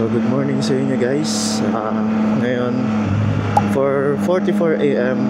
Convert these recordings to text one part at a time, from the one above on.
good morning sa inyo guys. Ngayon, 4:44 AM,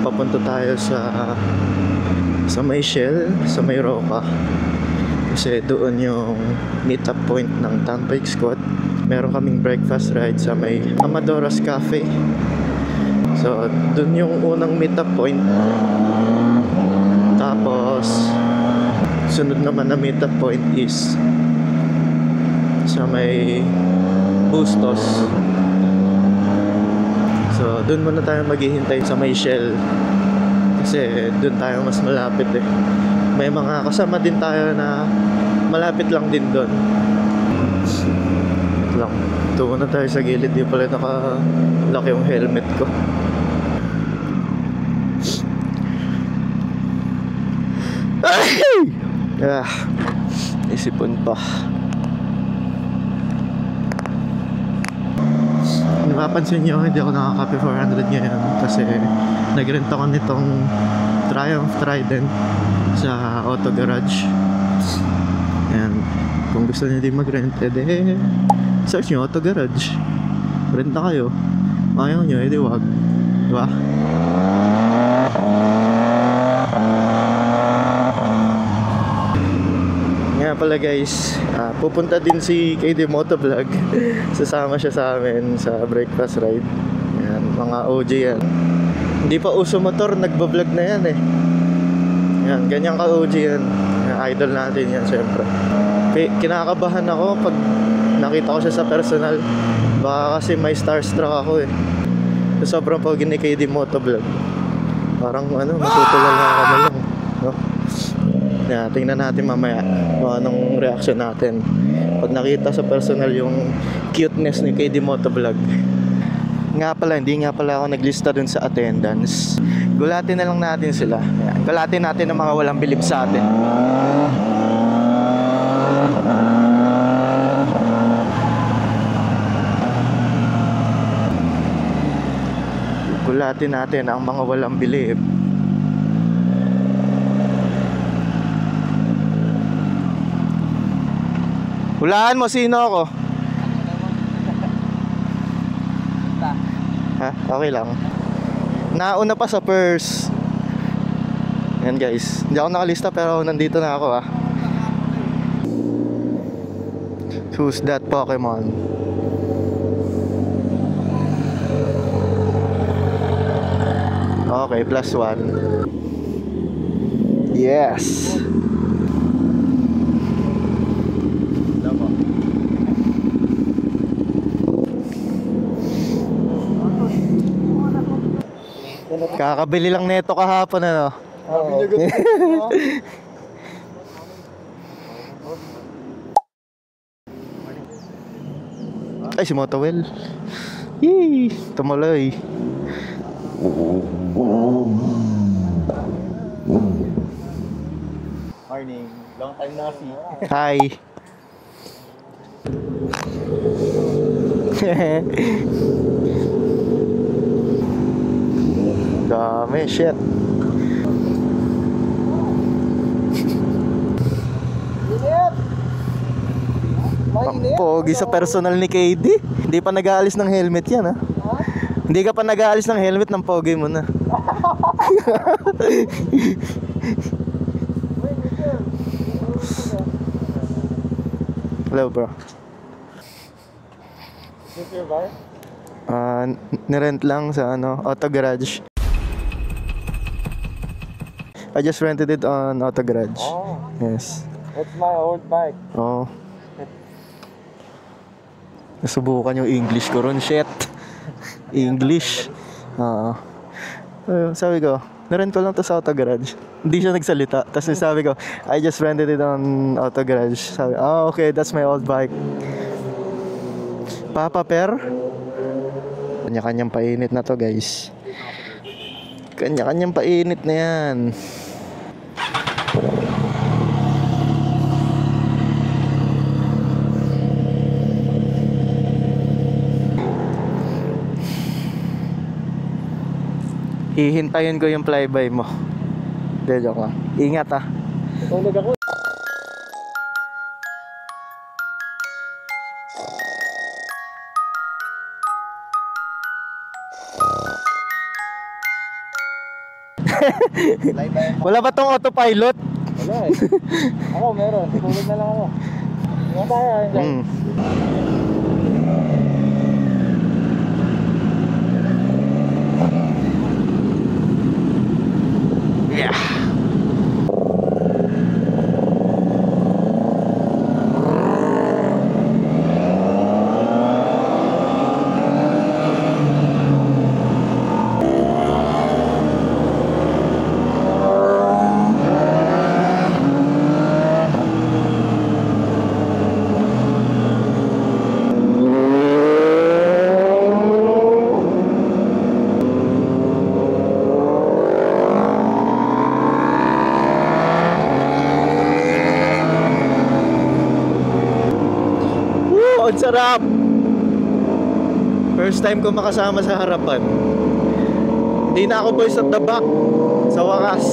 papunta tayo sa may Shell, sa may Roca. Kasi doon yung meet up point ng Town Bike Squad. Meron kaming breakfast ride sa may Amadora's Cafe. So, doon yung unang meet up point. Tapos, sunod naman na meet up point is sa may Bustos. So doon muna tayo maghihintay sa may Shell kasi doon tayo mas malapit eh. May mga kasama din tayo na malapit lang din doon. Lang. Ito muna tayo sa gilid. Di pala naka-lock yung helmet ko. Isipon pa. Napapansin nyo, hindi ako nakaka-Cafe 400 ngayon kasi nag-rent ako nitong Triumph Trident sa Auto Garage. Ayan, kung gusto nyo din mag-rent, edi search nyo Auto Garage, rent na kayo. Ayaw nyo, edi wag, diba? Nga pala guys, pupunta din si KD Motovlog. Sasama siya sa amin sa breakfast ride. Yan, mga OG yan. Hindi pa uso motor, nagbablog na yan eh. Yan, ganyan ka OG yan. Idol natin yan syempre. Kinakabahan ako pag nakita ko siya sa personal. Baka kasi may starstruck ako eh. Sobrang pogi ni KD Motovlog. Parang matutulal na kami lang, no? Yeah, tingnan natin mamaya anong reaction natin pag nakita sa personal yung cuteness ni KD Motovlog. Nga pala, hindi nga pala ako naglista dun sa attendance. Gulatin na lang natin sila. Yeah, gulatin natin ang mga walang bilib sa atin. Gulatin natin ang mga walang bilib. Hulaan mo sino ako. Ha? Okay lang. Nauna pa sa purse. Yan guys. Hindi ako nakalista pero nandito na ako ah. Who's that Pokemon? Okay, +1. Yes. Kakabili lang neto kahapon ano. Oo. Ay si Motowell. Yee, tumuloy. Morning. Long time no see. Hi. Dami, shit. Ang pogi sa personal ni KD. Hindi pa nag-aalis ng helmet yan ha. Hindi ka pa nag-aalis ng helmet ng pogi mo na. Hello bro. This your bar? Nirent lang sa Auto Garage. I just rented it on Auto Garage. Oh. Yes. It's my old bike. Oh. Nasubukan yung English ko ron, shit. English. Sabi ko, nirent ko lang to sa Auto Garage. Hindi siya nagsalita. Tapos sabi ko, I just rented it on Auto Garage. Sabi, okay, that's my old bike. Papa Per. Kanya-kanyang painit na to guys. Kanya-kanyang painit na yan. Hihintayin ko yung flyby mo. Hindi, joke lang. Ingat ah. Tulog ako. Wala ba tong autopilot? Wala eh. Ako meron. Tulog na lang ako. Nga tayo. Mm. Yeah. Ang sarap! First time ko makasama sa harapan. Hindi na ako boys at the back. Sa wakas.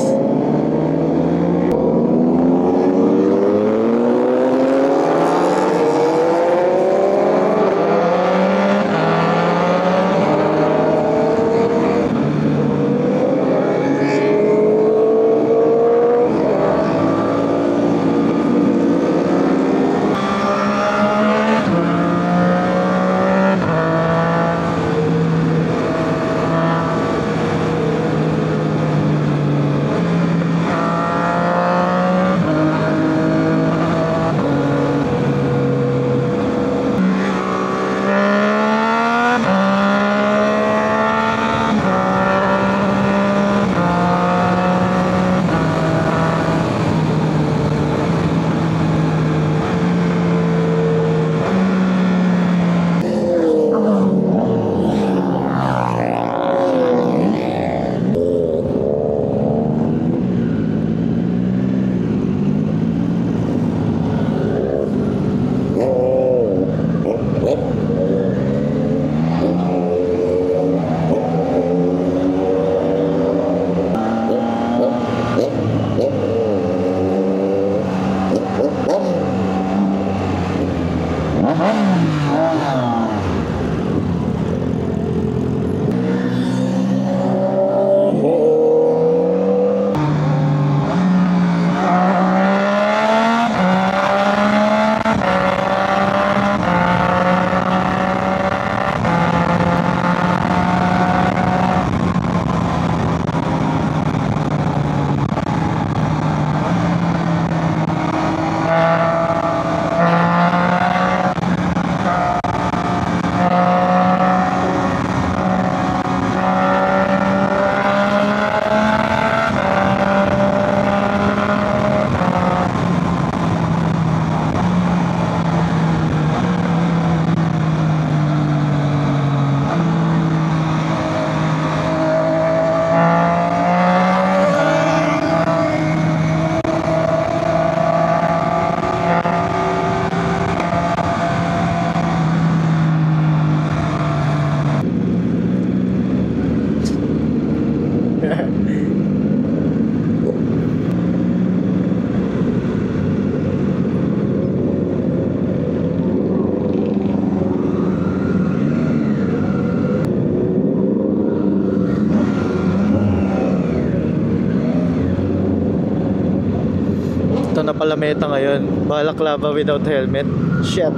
Ito na pala meta ngayon. Balaklava without helmet. Shit.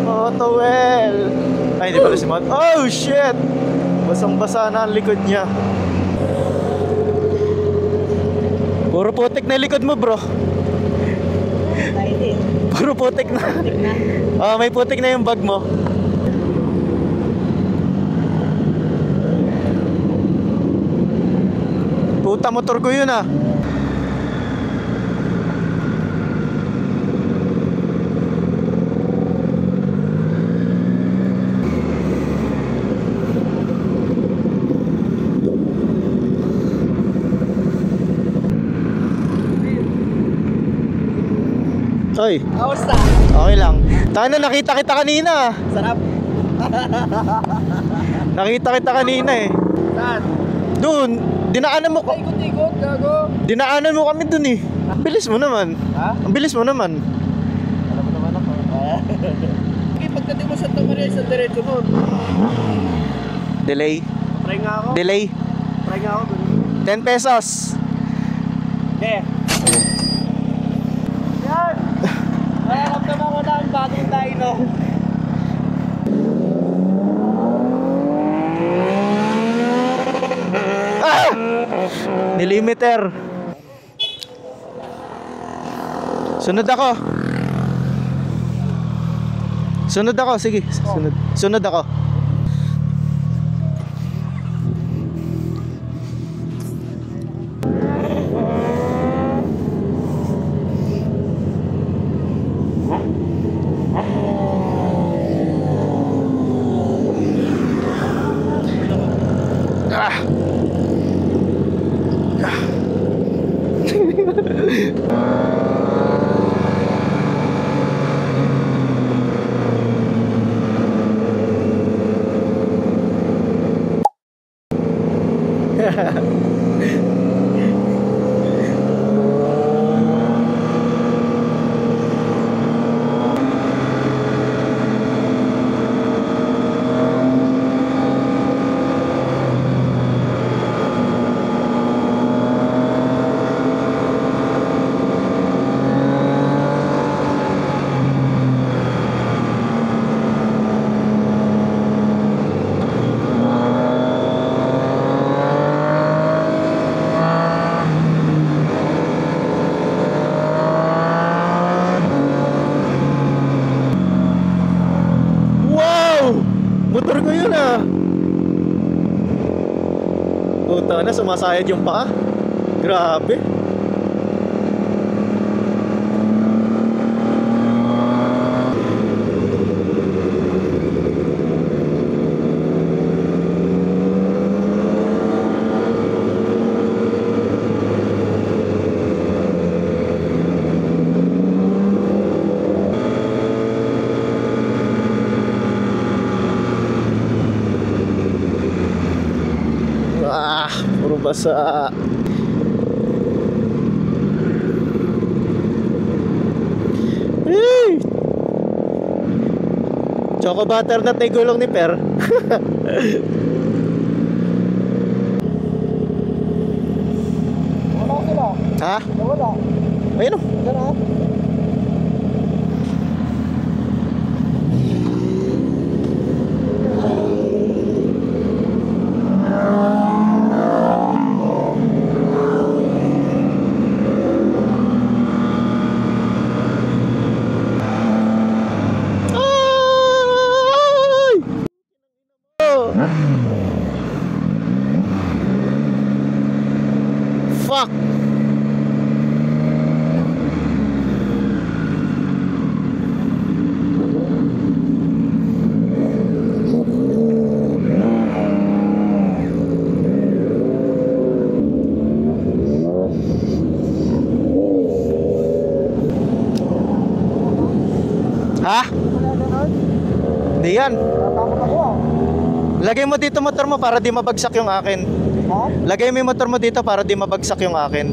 Motowell. Ay, hindi pala si Mot. Oh, shit! Basang-basa na ang likod niya. Puro putik na likod mo, bro. Puro putik na. Oh, may putik na yung bag mo. Puta, motor ko yun ah. Oy, Kamusta? okay lang. Tana, nakita kita kanina. Sarap. Nakita kita kanina eh. Saan? Doon, dinaanan mo ko. Ikot-ikot, gago. Dinaanan mo kami doon eh. Ang bilis mo naman. Ha? Ang bilis mo naman. Alam mo naman ako. Okay, pagdating mo sa Santa Maria, sa diretso nun. Delay. Try nga ako. Delay. Try nga ako. 10 pesos. Okay. Yan! Nakakamdaman ko na ang bagong dyno. Ah! Nilimiter. Sunod ako. Sunod ako, sige. Sunod ako. Motor ko yun ah. Puta na, sumasayad yung paa. Grabe. Puro basa. Hey! Choco butternut na gulong ni Per. Wala sila. Ha? Wala. Ayun o. Diyan ha. Fuck. Ha? Hindi yan. Takot ako ah. Lagay mo dito motor mo para di mabagsak yung akin. Ha? Lagay mo yung motor mo dito para di mabagsak yung akin.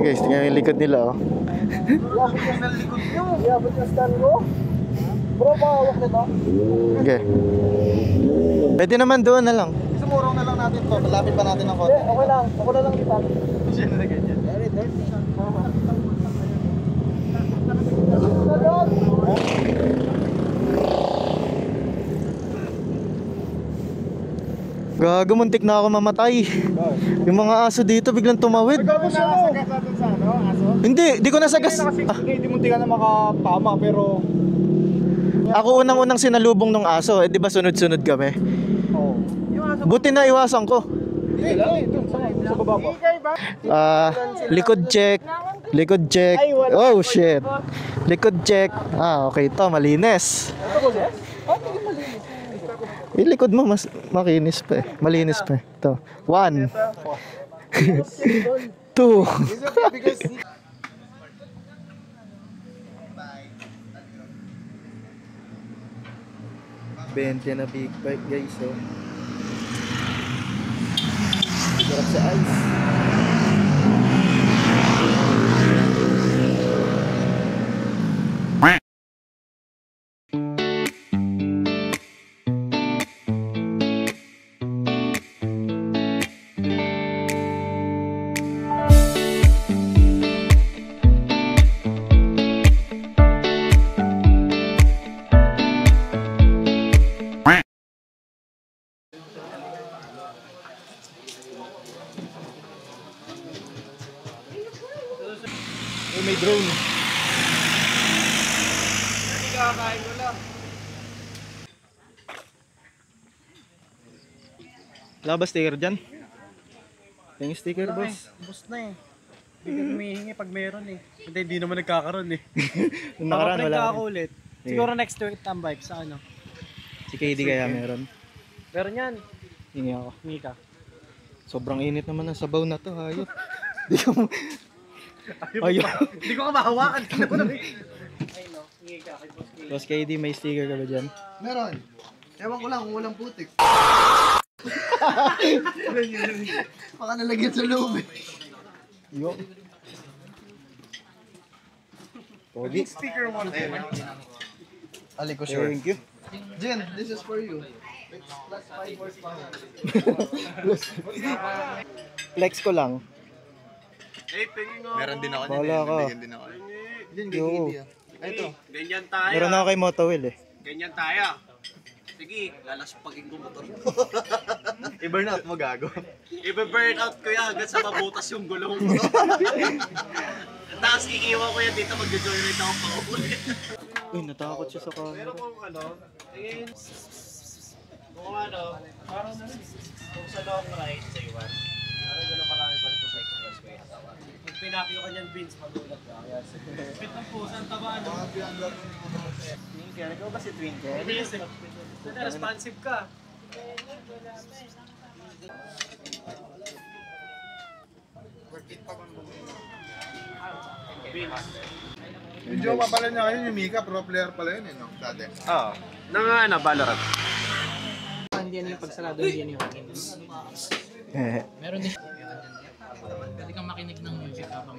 Guys, tingnan yung likod nila oh. Yabot yung likod nyo. Yabot yung stand ko. Bro, pahawak nito. Okay. Pwede naman doon na lang. Sumurong na lang natin to. Malapit pa natin ang konti. Okay lang. Ako na lang kita. Siya na ganyan. Very dirty. Gago, muntik na ako mamatay. Yung mga aso dito biglang tumawid. Nagkabos siya mo. Nasagasatan sa ano, aso? Hindi, di ko nasagas. Hindi munti ka na makatama pero... Ako unang-unang sinalubong ng aso, eh di ba sunod-sunod kami? Oo. Buti na iwasan ko. Hindi lang eh. Doon sa baba pa. Likod check. Likod check. Oh shit. Likod check. Okay to, malinis. Yung likod mo mas makinis pa eh. Malinis pa eh. Ito. 1 2 20 na big bike guys oh. Sarap sa ice. may drone. Hindi kakain ko lang. Wala ba sticker dyan? Yung sticker, boss. Bus na eh. Hindi ka humihingi pag meron eh. Hindi naman nagkakaroon eh. Nung nakaraan, wala. Ako ulit. Siguro next week tambike sa ano. Si KD kaya meron. Meron yan. Hingi ako. Hingi ka. Sobrang init naman ng sabaw na to, hayop. Di ko mo... Ayun. Hindi ko ka mahawakan. Ay no, hingi ka kay Boss KD. Boss KD, may sticker ka ba dyan? Meron. Ewan ko lang kung walang putik. Baka nalagyan sa loob eh. Yo. Pogi. Sticker mo na. Ali ko sure. Thank you. Jen, this is for you. Plus 5 horsepower. Flex ko lang. Eh, pingin nga. Meron din ako niyan. Wala ka. Bigyan din ako. Jen, Yo. gigili ah. Ay, ito. Ganyan tayo. Meron ako kay Motowheel eh. Ganyan tayo. Sige, lalaspagin ko motor. I-burnout mo gago. I-burn out ko yan hanggang sa mabutas yung gulong. Tapos iiwan ko yan dito, mag-joyride ako pa ulit. Uy, natakot siya sa camera. Pero kung ano, tingin, kung ano, parang kung sa long ride sa iwan, parang gano'n marami pa rin po sa expressway. Pag pinaki ko kanyan Vince, magulat ka. Spit ng pusa, ang taba, no? Twinkle, ikaw ba si Twinkle? Responsive ka. Yung jowa pala niya ngayon, yung Mika, pro player pala yun eh, no? Dati. Oo. Nang ano, Valorant. Hindi yan yung pagsarado, hindi yan yung meron din. Pwede kang makinig ng music habang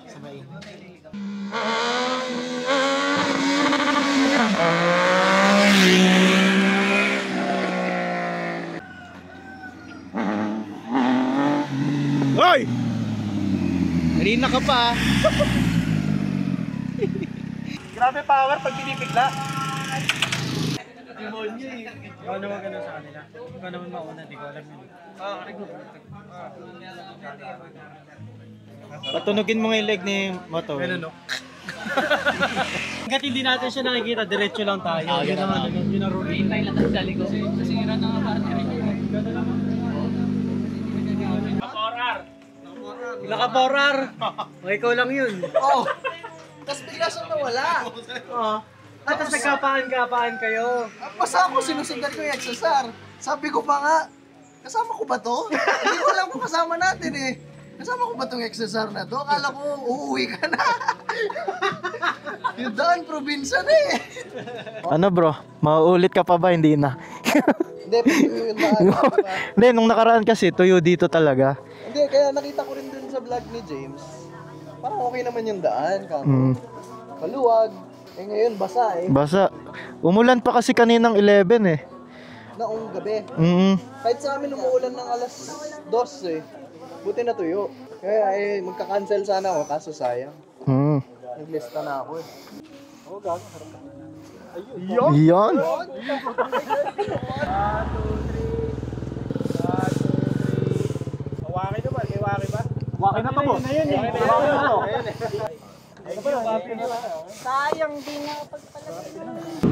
sabay. Hoy! Kanina ka pa. Grabe power pag pinipigla. Demonyo eh. Ikaw naman ganun sa kanila. Ikaw naman mauna, di ko alam yun. Patunogin mo nga yung leg ni Motowheel. Ganun no? Hanggat hindi natin siya nakikita, diretso lang tayo. Yun naman, yun ang rule. Hintay lang ang dali ko. Kasi nga na nga partner rin. Naka-4R! Okay, ikaw lang yun. Oh! Tapos bigla siyang nawala. Oo. At tapos nagkapaan-kapaan kayo. Basta ako sinusundan ko yung XSR. Sabi ko pa nga, kasama ko ba to? Hindi ko alam kung kasama natin eh. Kasama ko ba tong XSR na to? Akala ko uuwi ka na. Yung daan, probinsya na eh. Ano bro? Mauulit ka pa ba? Hindi na. Hindi, pero yung daan. Hindi, nung nakaraan kasi, tuyo dito talaga. Hindi, kaya nakita ko rin dun sa vlog ni James. Parang okay naman yung daan. Mm. Maluwag. Eh ngayon, basa eh. Basa. Umulan pa kasi kaninang 11 eh. Naong gabi. Mm. Kahit sa amin umuulan ng alas 2 eh. Buti na tuyo. Kaya eh, magka-cancel sana ako, kaso sayang. Mm. Naglista na ako eh. Oo, gago. Yan. Waki naman, may waki ba? Waki na to, boss. Waki na to. Sayang din na pagpalagay.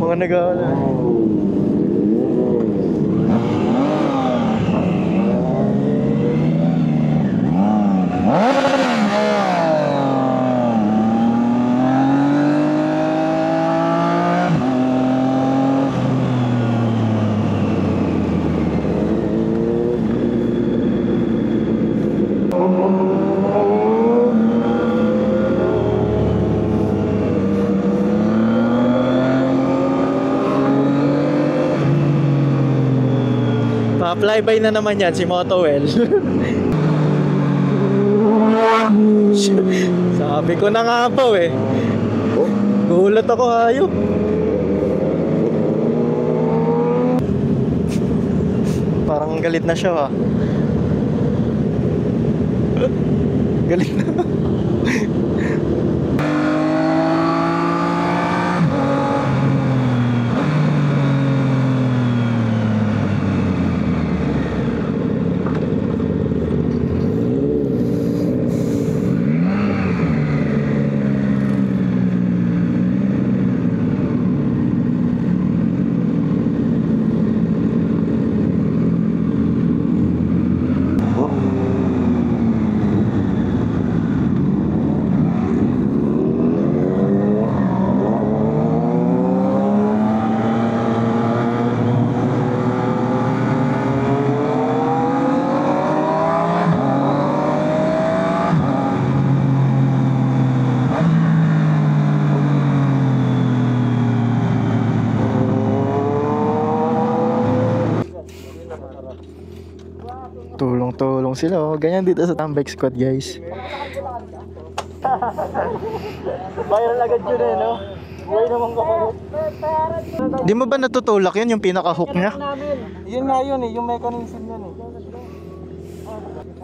Mga nag-aala. Pa-flyby na naman yan si Motowheel. Sabi ko na nga po eh. Gulat ako, hayop. Parang galit na siya, ah. Galit na. Tulong-tulong sila, oh. Ganyan dito sa Tambike Squad, guys. Viral agad yun eh, no? Buhay naman kapalit. Di mo ba natutulak yun, yung pinaka-hook niya? Yun nga yun eh, yung mechanism yun eh.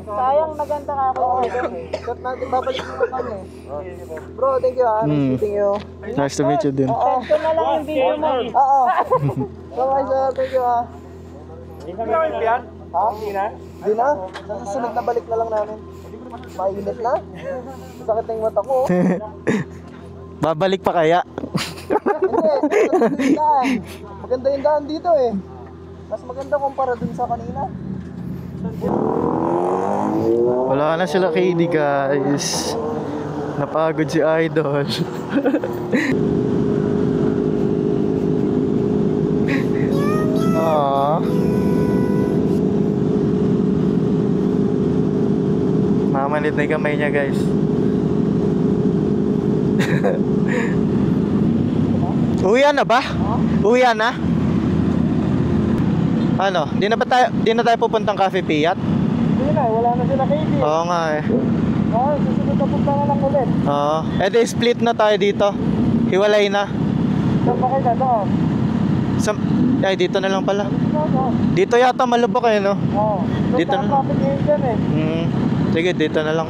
Sayang naganda ka ako. Cut natin, babalik mo kami. Bro, thank you ah. Nice meeting you. Nice to meet you din. Send ko na lang yung video mo. Oo. Bye sir, thank you ah. Hindi kami yan? Ha? Hindi na? Hindi na? Sa susunod na balik na lang namin. Mainit na? Sakit na yung mata ko. Babalik pa kaya? Hindi, maganda yung daan dito eh. Mas maganda kumpara dun sa kanina. Wala na sila KD, guys. Napagod si Idol. Aww. Mamalit na yung kamay niya, guys. Uwian na ba? Uwian na? Ano? Di na tayo pupuntang Cafe Fiat? Hindi na, wala na sila KD. Oo nga eh. Oo, susunod na punta na lang ulit. Oo. Di split na tayo dito. Hiwalay na. Saan pa kayo doon? Ay, dito na lang pala. Dito yata malubok eh, no? Oo. Dito Dito na. na. Traffic ngayon dyan eh. Sige, dito na lang.